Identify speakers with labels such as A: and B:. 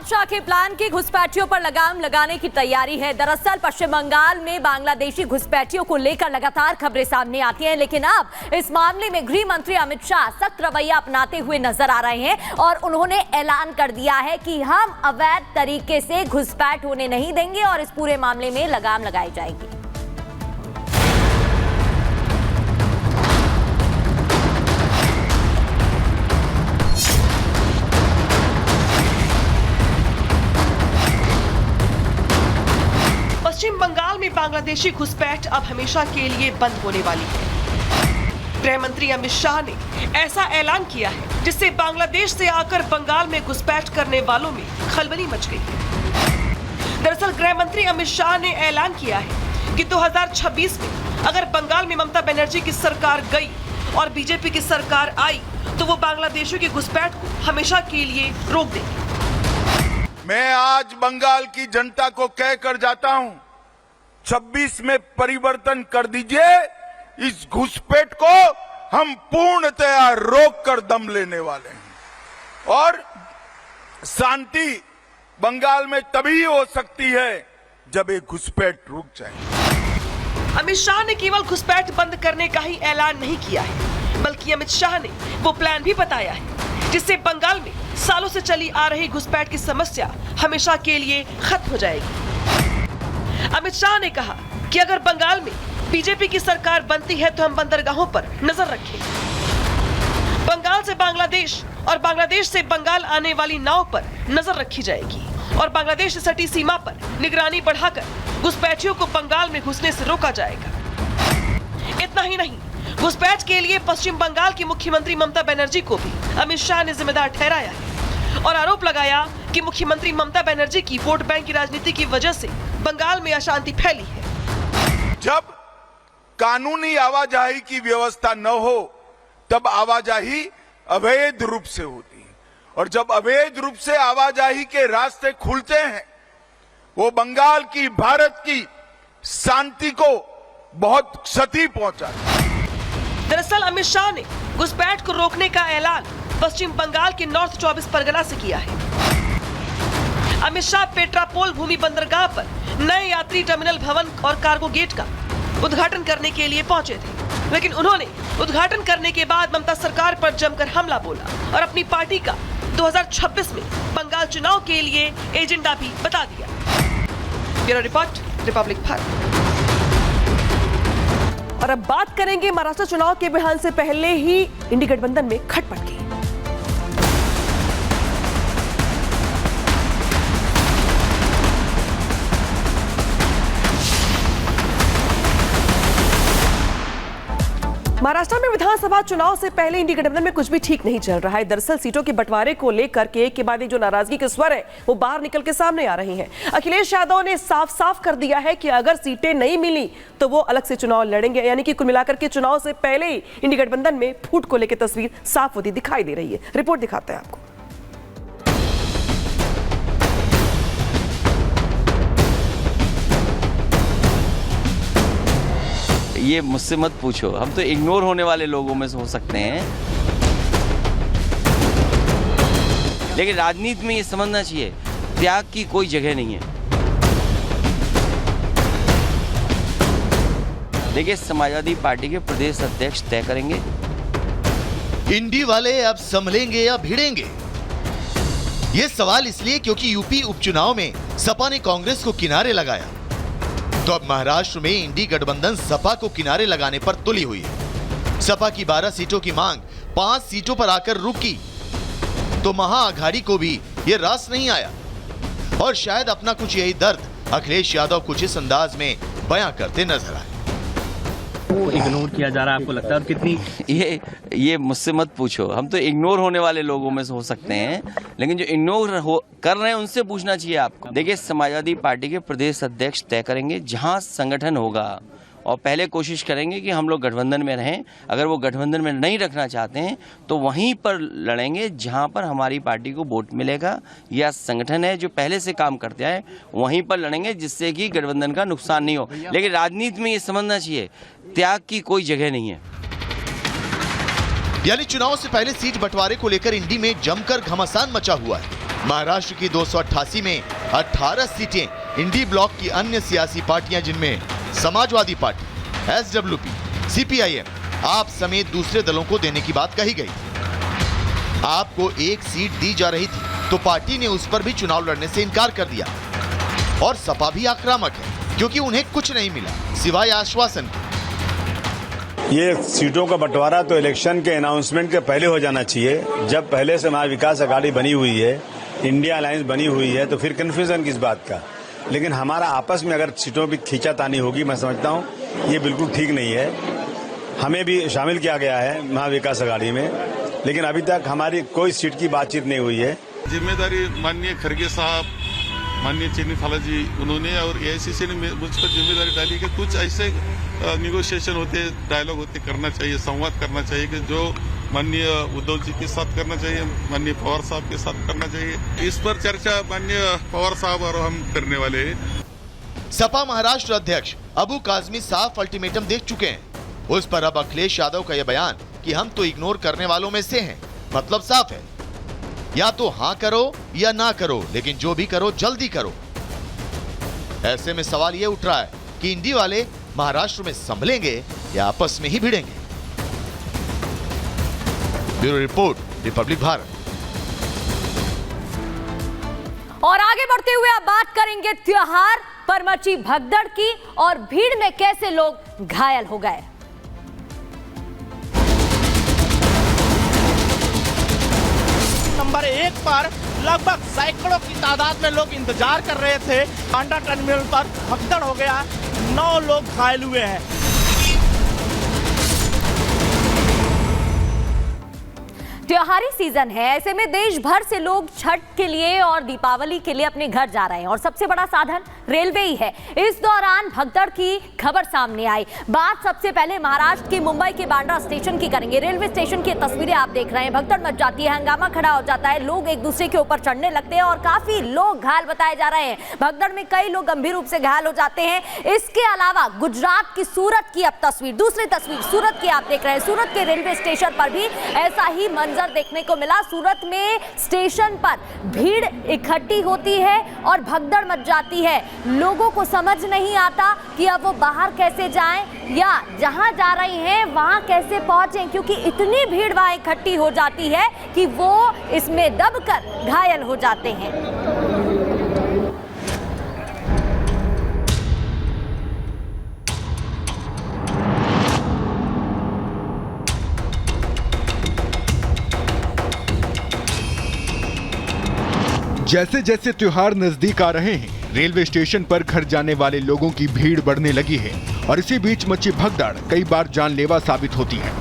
A: अमित शाह के प्लान की घुसपैठियों पर लगाम लगाने की तैयारी है। दरअसल पश्चिम बंगाल में बांग्लादेशी घुसपैठियों को लेकर लगातार खबरें सामने आती हैं, लेकिन अब इस मामले में गृह मंत्री अमित शाह सख्त रवैया अपनाते हुए नजर आ रहे हैं और उन्होंने ऐलान कर दिया है कि हम अवैध तरीके से घुसपैठ होने नहीं देंगे और इस पूरे मामले में लगाम लगाई जाएगी।
B: पश्चिम बंगाल में बांग्लादेशी घुसपैठ अब हमेशा के लिए बंद होने वाली है। गृह मंत्री अमित शाह ने ऐसा ऐलान किया है जिससे बांग्लादेश से आकर बंगाल में घुसपैठ करने वालों में खलबली मच गई है। दरअसल गृह मंत्री अमित शाह ने ऐलान किया है कि 2026 में अगर बंगाल में ममता बनर्जी की सरकार गई और बीजेपी की सरकार आई तो वो बांग्लादेशियों की घुसपैठ को हमेशा के लिए रोक देंगे।
C: मैं आज बंगाल की जनता को कहकर जाता हूं, 26 में परिवर्तन कर दीजिए। इस घुसपैठ को हम पूर्णतया रोक कर दम लेने वाले हैं और शांति बंगाल में तभी हो सकती है जब ये घुसपैठ रुक जाए।
B: अमित शाह ने केवल घुसपैठ बंद करने का ही ऐलान नहीं किया है, बल्कि अमित शाह ने वो प्लान भी बताया है जिससे बंगाल में सालों से चली आ रही घुसपैठ की समस्या हमेशा के लिए खत्म हो जाएगी। अमित शाह ने कहा कि अगर बंगाल में बीजेपी की सरकार बनती है तो हम बंदरगाहों पर नजर रखेंगे। बंगाल से बांग्लादेश और बांग्लादेश से बंगाल आने वाली नाव पर नजर रखी जाएगी और बांग्लादेश से सटी सीमा पर निगरानी बढ़ाकर घुसपैठियों को बंगाल में घुसने से रोका जाएगा। इतना ही नहीं, घुसपैठ के लिए पश्चिम बंगाल की मुख्यमंत्री ममता बनर्जी को भी अमित शाह ने जिम्मेदार ठहराया है और आरोप लगाया कि मुख्यमंत्री ममता बनर्जी की वोट बैंक की राजनीति की वजह से बंगाल में अशांति फैली है।
C: जब कानूनी आवाजाही की व्यवस्था न हो तब आवाजाही अवैध रूप से होती है और जब अवैध रूप से आवाजाही के रास्ते खुलते हैं वो बंगाल की, भारत की शांति को बहुत क्षति पहुंचाती है।
B: दरअसल अमित शाह ने घुसपैठ को रोकने का ऐलान पश्चिम बंगाल के नॉर्थ 24 परगना से किया है। अमित शाह पेट्रापोल भूमि बंदरगाह पर नए यात्री टर्मिनल भवन और कार्गो गेट का उद्घाटन करने के लिए पहुंचे थे, लेकिन उन्होंने उद्घाटन करने के बाद ममता सरकार पर जमकर हमला बोला और अपनी पार्टी का 2026 में बंगाल चुनाव के लिए एजेंडा भी बता दिया। Bureau report, Republic Bharat. और अब बात करेंगे महाराष्ट्र चुनाव के बयान से पहले ही इंडी गठबंधन में खटपट की। महाराष्ट्र में विधानसभा चुनाव से पहले इंडी गठबंधन में कुछ भी ठीक नहीं चल रहा है। दरअसल सीटों के बंटवारे को लेकर के एक के बाद एक जो नाराजगी के स्वर है वो बाहर निकल के सामने आ रहे हैं। अखिलेश यादव ने साफ साफ कर दिया है कि अगर सीटें नहीं मिली तो वो अलग से चुनाव लड़ेंगे, यानी कि कुल मिलाकर के चुनाव से पहले ही इंडी गठबंधन में फूट को लेकर तस्वीर साफ होती दिखाई दे रही है। रिपोर्ट दिखाते हैं आपको।
D: ये मुझसे मत पूछो, हम तो इग्नोर होने वाले लोगों में से हो सकते हैं, लेकिन राजनीति में ये समझना चाहिए त्याग की कोई जगह नहीं है। देखिए, समाजवादी पार्टी के प्रदेश अध्यक्ष तय करेंगे।
E: इंडी वाले अब संभलेंगे या भिड़ेंगे? ये सवाल इसलिए क्योंकि यूपी उपचुनाव में सपा ने कांग्रेस को किनारे लगाया, तो अब महाराष्ट्र में इंडी गठबंधन सपा को किनारे लगाने पर तुली हुई है। सपा की 12 सीटों की मांग 5 सीटों पर आकर रुकी तो महाअघाड़ी को भी ये रास नहीं आया और शायद अपना कुछ यही दर्द अखिलेश यादव कुछ इस अंदाज में बयां करते नजर आए।
F: इग्नोर किया जा रहा है आपको लगता है? और कितनी
D: ये मुझसे मत पूछो, हम तो इग्नोर होने वाले लोगों में से हो सकते हैं, लेकिन जो इग्नोर कर रहे हैं उनसे पूछना चाहिए आपको। देखिए, समाजवादी पार्टी के प्रदेश अध्यक्ष तय करेंगे जहां संगठन होगा और पहले कोशिश करेंगे कि हम लोग गठबंधन में रहें। अगर वो गठबंधन में नहीं रखना चाहते हैं तो वहीं पर लड़ेंगे जहां पर हमारी पार्टी को वोट मिलेगा या संगठन है जो पहले से काम करते आए वहीं पर लड़ेंगे, जिससे कि गठबंधन का नुकसान नहीं हो। लेकिन राजनीति में ये समझना चाहिए त्याग की कोई जगह नहीं है।
E: यानी चुनाव से पहले सीट बंटवारे को लेकर इंडी में जमकर घमासान मचा हुआ है। महाराष्ट्र की 288 में 18 सीटें इंडी ब्लॉक की अन्य सियासी पार्टियां जिनमें समाजवादी पार्टी, SWP, CPIM, आप समेत दूसरे दलों को देने की बात कही गई। आपको एक सीट दी जा रही थी तो पार्टी ने उस पर भी चुनाव लड़ने से इनकार कर दिया। और सपा भी आक्रामक है क्योंकि उन्हें कुछ नहीं मिला सिवाय आश्वासन के।
G: ये सीटों का बंटवारा तो इलेक्शन के अनाउंसमेंट के पहले हो जाना चाहिए। जब पहले से महाविकास अघाड़ी बनी हुई है, इंडिया अलायंस बनी हुई है, तो फिर कंफ्यूजन किस बात का। लेकिन हमारा आपस में अगर सीटों की खींचातानी होगी, मैं समझता हूँ ये बिल्कुल ठीक नहीं है। हमें भी शामिल किया गया है महाविकास अघाड़ी में, लेकिन अभी तक हमारी कोई सीट की बातचीत नहीं हुई है।
H: जिम्मेदारी माननीय खड़गे साहब, माननीय चेन्नीथाला जी, उन्होंने और AICC ने मुझ पर जिम्मेदारी डाली कि कुछ ऐसे निगोशिएशन होते, डायलॉग होते, करना चाहिए, संवाद करना चाहिए कि जो माननीय उद्धव जी के साथ करना चाहिए, माननीय पवार साहब के साथ करना चाहिए। इस पर चर्चा माननीय पवार साहब और हम करने वाले हैं।
E: सपा महाराष्ट्र अध्यक्ष अबू काजमी साफ अल्टीमेटम देख चुके हैं। उस पर अब अखिलेश यादव का यह बयान कि हम तो इग्नोर करने वालों में से हैं, मतलब साफ है, या तो हाँ करो या ना करो, लेकिन जो भी करो जल्दी करो। ऐसे में सवाल यह उठ रहा है कि इंडी वाले महाराष्ट्र में संभलेंगे या आपस में ही भिड़ेंगे। Bureau report, Republic Bharat.
A: और आगे बढ़ते हुए अब बात करेंगे त्योहार पर मची भगदड़ की और भीड़ में कैसे लोग घायल हो गए।
I: नंबर 1 पर लगभग सैकड़ों की तादाद में लोग इंतजार कर रहे थे। बांद्रा टर्मिनल पर भगदड़ हो गया, 9 लोग घायल हुए हैं।
A: त्योहारी सीजन है, ऐसे में देश भर से लोग छठ के लिए और दीपावली के लिए अपने घर जा रहे हैं और सबसे बड़ा साधन रेलवे ही है। इस दौरान भगदड़ की खबर सामने आई। बात सबसे पहले महाराष्ट्र के मुंबई के बांद्रा स्टेशन की करेंगे। रेलवे स्टेशन की तस्वीरें आप देख रहे हैं। भगदड़ मच जाती है, हंगामा खड़ा हो जाता है, लोग एक दूसरे के ऊपर चढ़ने लगते हैं और काफी लोग घायल बताए जा रहे हैं। भगदड़ में कई लोग गंभीर रूप से घायल हो जाते हैं। इसके अलावा गुजरात की सूरत की अब तस्वीर, दूसरी तस्वीर सूरत की आप देख रहे हैं। सूरत के रेलवे स्टेशन पर भी ऐसा ही मंजर देखने को मिला। सूरत में स्टेशन पर भीड़ इकट्ठी होती है और भगदड़ मच जाती है। लोगों को समझ नहीं आता कि अब वो बाहर कैसे जाएं या जहां जा रही हैं वहां कैसे पहुंचें, क्योंकि इतनी भीड़ वहां इकट्ठी हो जाती है कि वो इसमें दबकर घायल हो जाते हैं।
J: जैसे जैसे त्योहार नजदीक आ रहे हैं, रेलवे स्टेशन पर घर जाने वाले लोगों की भीड़ बढ़ने लगी है और इसी बीच मची भगदड़ कई बार जानलेवा साबित होती है।